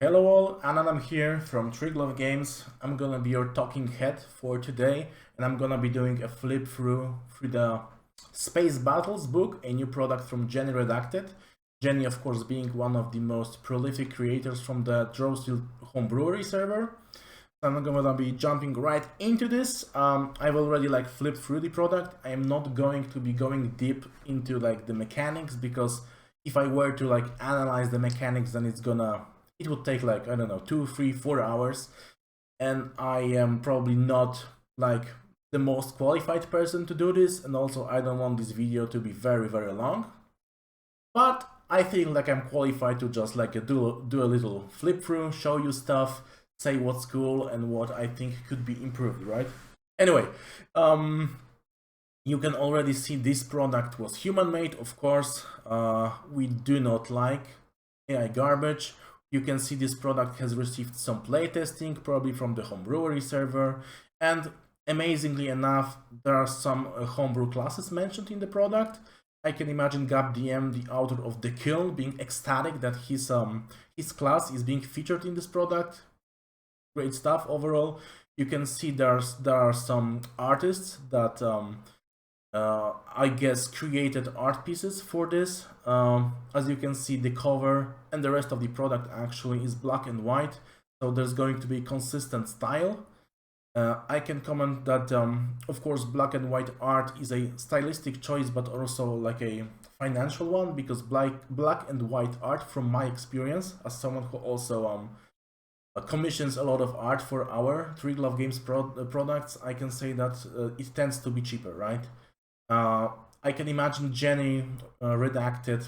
Hello all, Ananam here from Triglav Games. I'm gonna be your talking head for today, and I'm gonna be doing a flip through the Space Battles book, a new product from Jenny Redacted. Jenny, of course, being one of the most prolific creators from the Drawsteel homebrewery server. So I'm gonna be jumping right into this. I've already flipped through the product. I am not going to be going deep into the mechanics, because if I were to analyze the mechanics, then it would take I don't know, 2, 3, 4 hours, and I am probably not the most qualified person to do this, and also I don't want this video to be very, very long. But I think I'm qualified to just do a little flip through, show you stuff, say what's cool and what I think could be improved, right? Anyway, you can already see this product was human-made, of course. We do not like AI garbage. You can see this product has received some playtesting, probably from the homebrewery server, and amazingly enough, there are some homebrew classes mentioned in the product. I can imagine GapDM, the author of The Kiln, being ecstatic that his class is being featured in this product. Great stuff overall. You can see there are some artists that I guess created art pieces for this. As you can see, the cover and the rest of the product actually is black and white, so there's going to be consistent style. I can comment that of course black and white art is a stylistic choice, but also a financial one, because black and white art, from my experience as someone who also commissions a lot of art for our Triglav Games products, I can say that it tends to be cheaper, right? I can imagine Jenny Redacted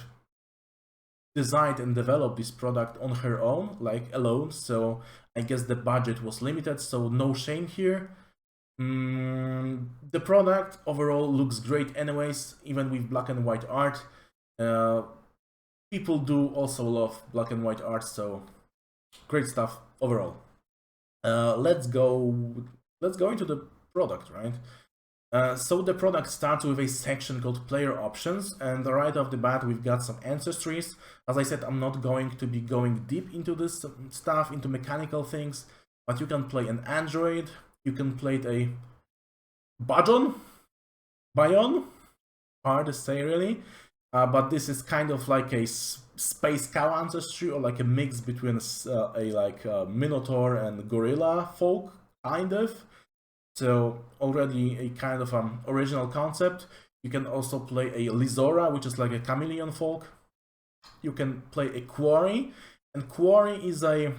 designed and developed this product on her own, alone, so I guess the budget was limited, so no shame here. The product overall looks great anyways, even with black and white art. People do also love black and white art, so great stuff overall. Let's go into the product, right? So the product starts with a section called Player Options, and right off the bat we've got some ancestries. As I said, I'm not going to be going deep into this stuff, into mechanical things, but you can play an android, you can play a Bion, hard to say really, but this is kind of like a space cow ancestry, or a mix between a Minotaur and gorilla folk, kind of. So already a kind of original concept. You can also play a Lizora, which is like a chameleon folk. You can play a Quarry, and Quarry is a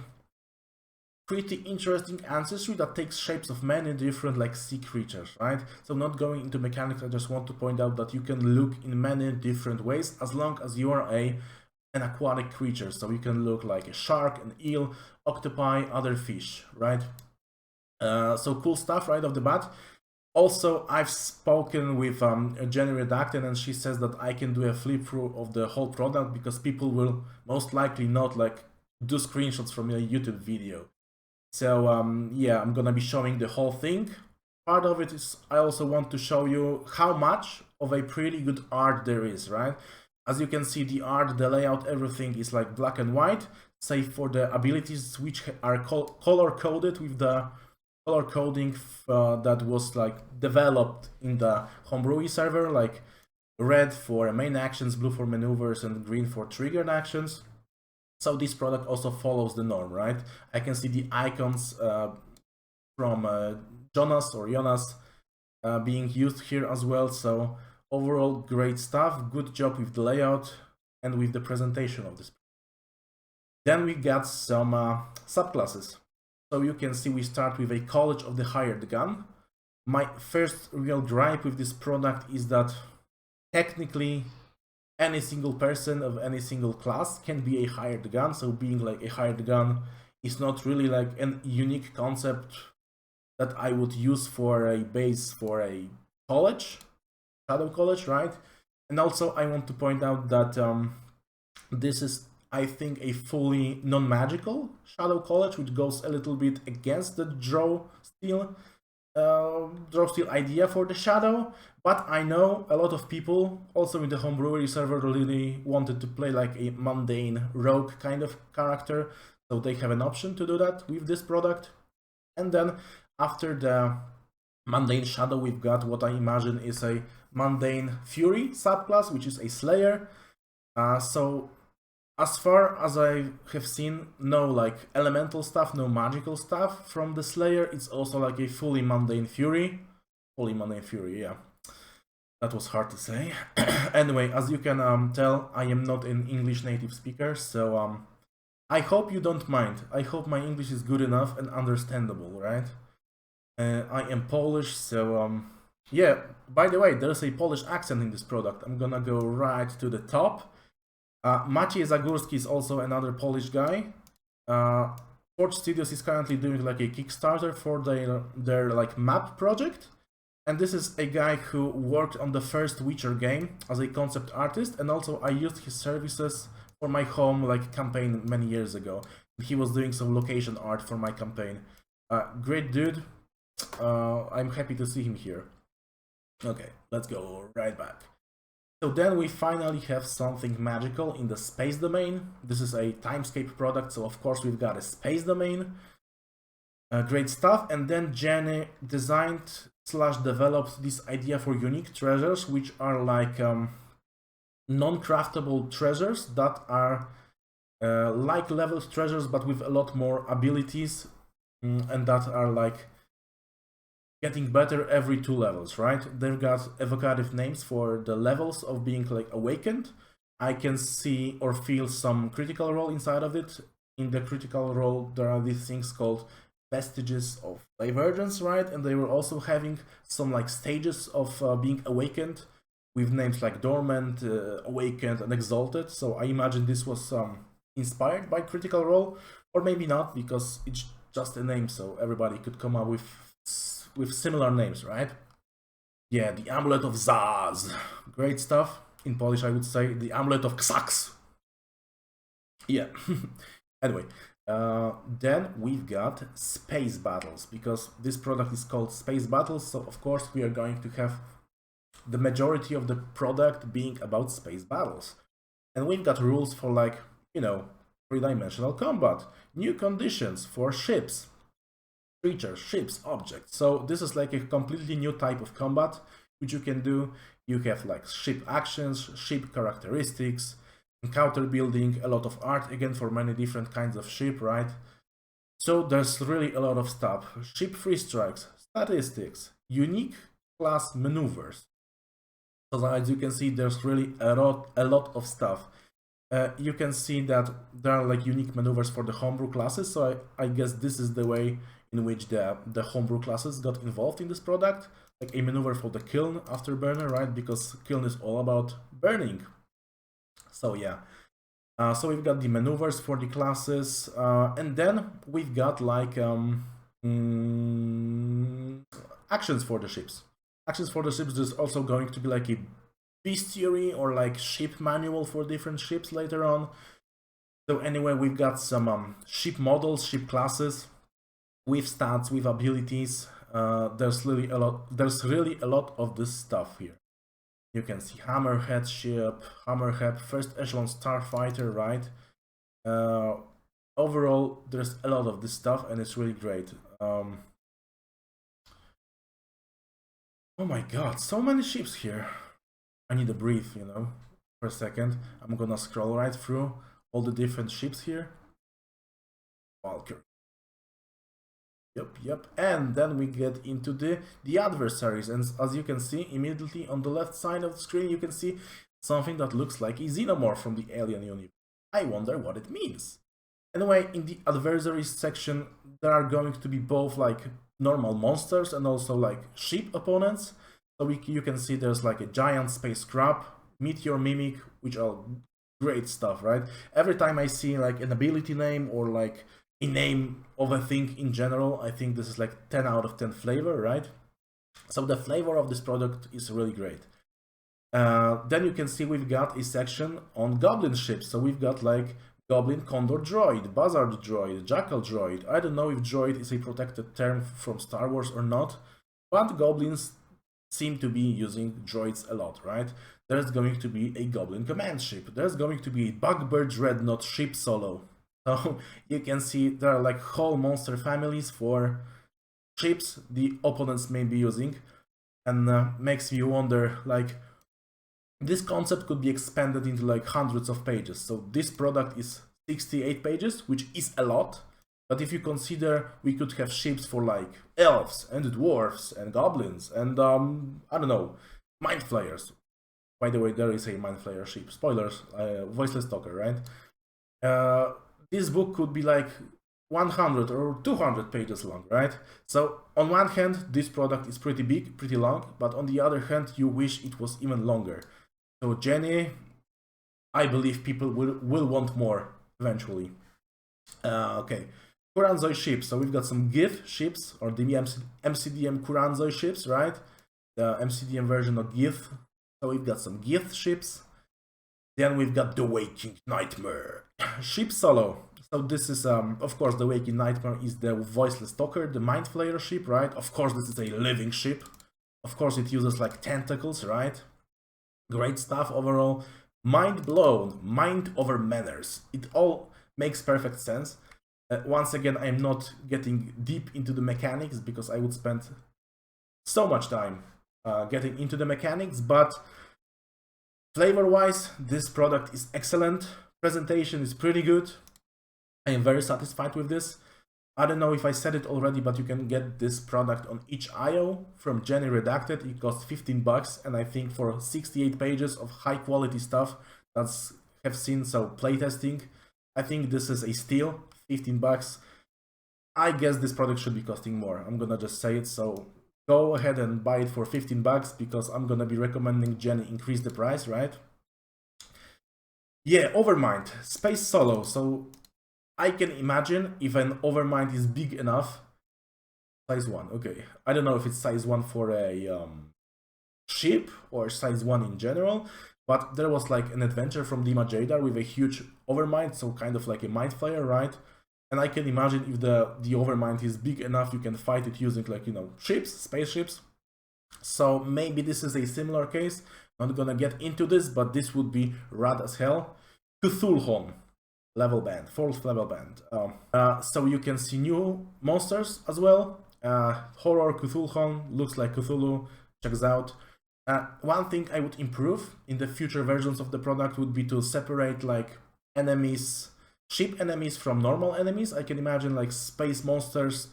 pretty interesting ancestry that takes shapes of many different sea creatures, right? So not going into mechanics, I just want to point out that you can look in many different ways as long as you are an aquatic creature. So you can look like a shark, an eel, octopi, other fish, right? So cool stuff right off the bat. Also, I've spoken with Jenny Redacted, and she says that I can do a flip through of the whole product, because people will most likely not do screenshots from a YouTube video. So yeah, I'm gonna be showing the whole thing. Part of it is I also want to show you how much of a pretty good art there is, right? As you can see, the art, the layout, everything is black and white, save for the abilities, which are color coded with the color coding that was developed in the homebrewy server, like red for main actions, blue for maneuvers, and green for triggered actions. So this product also follows the norm, right? I can see the icons from Jonas being used here as well. So overall, great stuff. Good job with the layout and with the presentation of this. Then we got some subclasses. So you can see we start with a College of the Hired Gun. My first real gripe with this product is that technically any single person of any single class can be a hired gun. So being a hired gun is not really an unique concept that I would use for a base for a college, shadow college, right? And also I want to point out that this is, I think, a fully non-magical shadow college, which goes a little bit against the draw steel idea for the shadow. But I know a lot of people also in the homebrewery server really wanted to play a mundane rogue kind of character, So they have an option to do that with this product. And then after the Mundane Shadow, we've got what I imagine is a Mundane Fury subclass, which is a Slayer. So as far as I have seen, no like elemental stuff, no magical stuff from the Slayer. It's also like a fully Mundane Fury. Fully Mundane Fury, yeah. That was hard to say. Anyway, as you can tell, I am not an English native speaker, so I hope you don't mind. I hope my English is good enough and understandable, right? I am Polish, so yeah. By the way, there's a Polish accent in this product. I'm gonna go right to the top. Mateusz Zagórski is also another Polish guy. Forge Studios is currently doing like a Kickstarter for their like map project. And this is a guy who worked on the first Witcher game as a concept artist, and also I used his services for my home like campaign many years ago. He was doing some location art for my campaign. Great dude. I'm happy to see him here. Okay, let's go right back. So then we finally have something magical in the space domain. This is a Timescape product, so of course we've got a space domain. Great stuff. And then Jenny designed / developed this idea for unique treasures, which are like non-craftable treasures that are like leveled treasures, but with a lot more abilities, and that are like getting better every 2 levels, right? They've got evocative names for the levels of being like awakened. I can see or feel some critical role inside of it. In the critical role, there are these things called vestiges of divergence, right? And they were also having some like stages of being awakened with names like dormant, awakened, and exalted. So I imagine this was inspired by critical role, or maybe not, because it's just a name, so everybody could come up with similar names, right? Yeah, the Amulet of Zaz. Great stuff. In Polish, I would say the Amulet of Ksaks. Yeah. Anyway, then we've got space battles, because this product is called Space Battles, so of course we are going to have the majority of the product being about space battles. And we've got rules for like, you know, 3-dimensional combat, new conditions for ships, creatures, ships, objects. So this is like a completely new type of combat which you can do. You have like ship actions, ship characteristics, encounter building, a lot of art again for many different kinds of ship, right? So there's really a lot of stuff. Ship free strikes, statistics, unique class maneuvers. So as you can see, there's really a lot of stuff. You can see that there are like unique maneuvers for the homebrew classes, so I guess this is the way in which the homebrew classes got involved in this product, like a maneuver for the kiln after burner, right? Because kiln is all about burning. So yeah, so we've got the maneuvers for the classes, and then we've got like actions for the ships. Actions for the ships, there's also going to be like a bestiary or like ship manual for different ships later on. So anyway, we've got some ship models, ship classes, with stats, with abilities. There's really a lot of this stuff here. You can see Hammerhead ship, Hammerhead, first echelon starfighter, right? Overall, there's a lot of this stuff, and it's really great. Oh my god, so many ships here. I need a breathe, you know, for a second. I'm gonna scroll right through all the different ships here. Valkyrie. Yep. And then we get into the adversaries, and as you can see immediately on the left side of the screen, you can see something that looks like a xenomorph from the Alien universe. I wonder what it means. Anyway, in the adversaries section, there are going to be both like normal monsters and also like ship opponents. So you can see there's like a giant space crab, meteor mimic, which are great stuff, right? Every time I see like an ability name or like a name of a thing in general, I think this is like 10 out of 10 flavor, right? So the flavor of this product is really great. Then you can see we've got a section on goblin ships. So we've got like Goblin Condor Droid, Buzzard Droid, Jackal Droid. I don't know if droid is a protected term from Star Wars or not, but goblins seem to be using droids a lot, right? There's going to be a Goblin Command ship. There's going to be a Bugbear Dreadnought ship solo. So you can see there are like whole monster families for ships the opponents may be using, and makes you wonder, like, this concept could be expanded into like hundreds of pages. So this product is 68 pages, which is a lot. But if you consider we could have ships for like elves and dwarves and goblins and I don't know, mind flayers. By the way, there is a mind flayer ship. Spoilers, voiceless talker, right? This book could be like 100 or 200 pages long, right? So on one hand, this product is pretty big, pretty long, but on the other hand, you wish it was even longer. So Jenny, I believe people will want more eventually. Okay, Kuranzoi ships. So we've got some GIF ships, or the MCDM Kuranzoi ships, right? The MCDM version of GIF. So we've got some GIF ships. Then we've got the Waking Nightmare ship solo. So this is, of course, the Waking Nightmare is the voiceless talker, the mind flayer ship, right? Of course, this is a living ship. Of course, it uses like tentacles, right? Great stuff overall. Mind blown, mind over manners. It all makes perfect sense. Once again, I'm not getting deep into the mechanics because I would spend so much time getting into the mechanics, but flavor-wise, this product is excellent. Presentation is pretty good. I am very satisfied with this. I don't know if I said it already, but you can get this product on itch.io from Jenny Redacted. It costs 15 bucks, and I think for 68 pages of high quality stuff that's have seen so playtesting, I think this is a steal. 15 bucks. I guess this product should be costing more. I'm gonna just say it, so go ahead and buy it for 15 bucks because I'm gonna be recommending Jenny increase the price, right? Yeah, Overmind, Space Solo. So I can imagine if an Overmind is big enough, size 1, okay. I don't know if it's size 1 for a ship or size 1 in general, but there was like an adventure from Dima Jadar with a huge Overmind, so kind of like a Mind Flayer, right? And I can imagine if the Overmind is big enough, you can fight it using like, you know, ships, spaceships. So maybe this is a similar case. Not gonna get into this, but this would be rad as hell. Cthulhon. Level band, 4th level band. So you can see new monsters as well. Horror Cthulhon, looks like Cthulhu, checks out. One thing I would improve in the future versions of the product would be to separate like enemies, ship enemies from normal enemies. I can imagine like space monsters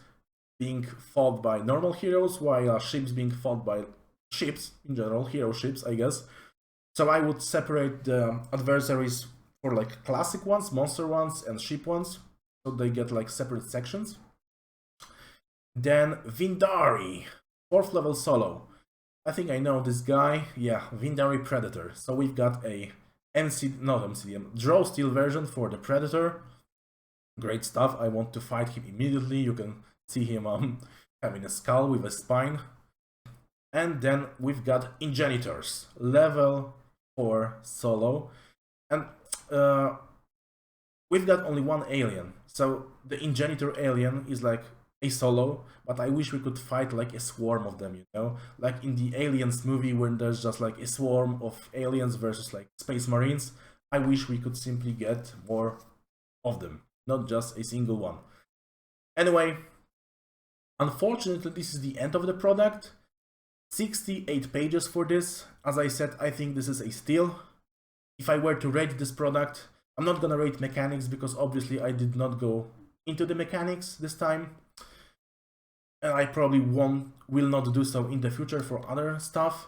being fought by normal heroes, while ships being fought by ships in general, hero ships, I guess. So I would separate the adversaries for like classic ones, monster ones, and ship ones, so they get like separate sections. Then Vindari, 4th level solo. I think I know this guy. Yeah, Vindari Predator. So we've got a Draw Steel version for the Predator. Great stuff. I want to fight him immediately. You can see him having a skull with a spine. And then we've got Ingenitors, level 4 solo. And we've got only one alien. So the Ingenitor alien is like a solo, but I wish we could fight like a swarm of them, you know? Like in the Aliens movie when there's just like a swarm of aliens versus like space marines. I wish we could simply get more of them, not just a single one. Anyway, unfortunately this is the end of the product. 68 pages for this. As I said, I think this is a steal. If I were to rate this product, I'm not gonna rate mechanics because obviously I did not go into the mechanics this time. And I probably will not do so in the future for other stuff.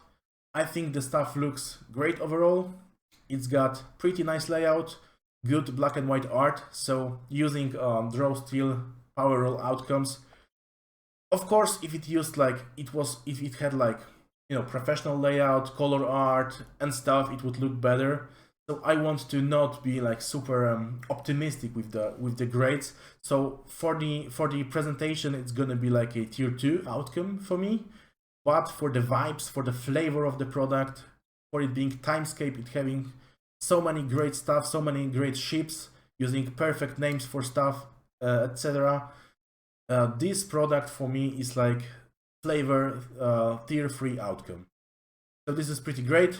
I think the stuff looks great overall. It's got pretty nice layout, good black and white art, so using Draw Steel power roll outcomes. Of course, if it used like if it had like, you know, professional layout, color art and stuff, it would look better. So I want to not be like super optimistic with the grades. So for the presentation, it's gonna be like a tier 2 outcome for me. But for the vibes, for the flavor of the product, for it being Timescape, it having so many great stuff, so many great ships, using perfect names for stuff, etc. This product for me is like flavor tier 3 outcome. So this is pretty great.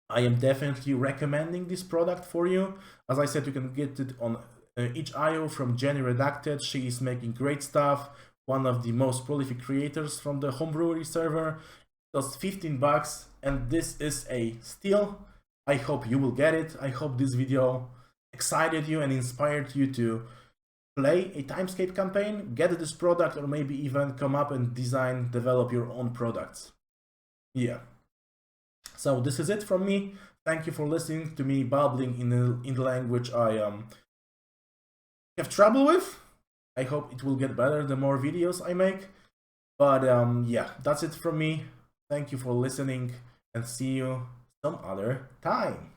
I am definitely recommending this product for you. As I said, you can get it on itch.io from Jenny Redacted. She is making great stuff. One of the most prolific creators from the homebrewery server. It costs 15 bucks, and this is a steal. I hope you will get it. I hope this video excited you and inspired you to play a Timescape campaign, get this product, or maybe even come up and develop your own products. Yeah. So this is it from me. Thank you for listening to me babbling in the language I have trouble with. I hope it will get better the more videos I make. But yeah, that's it from me. Thank you for listening, and see you some other time.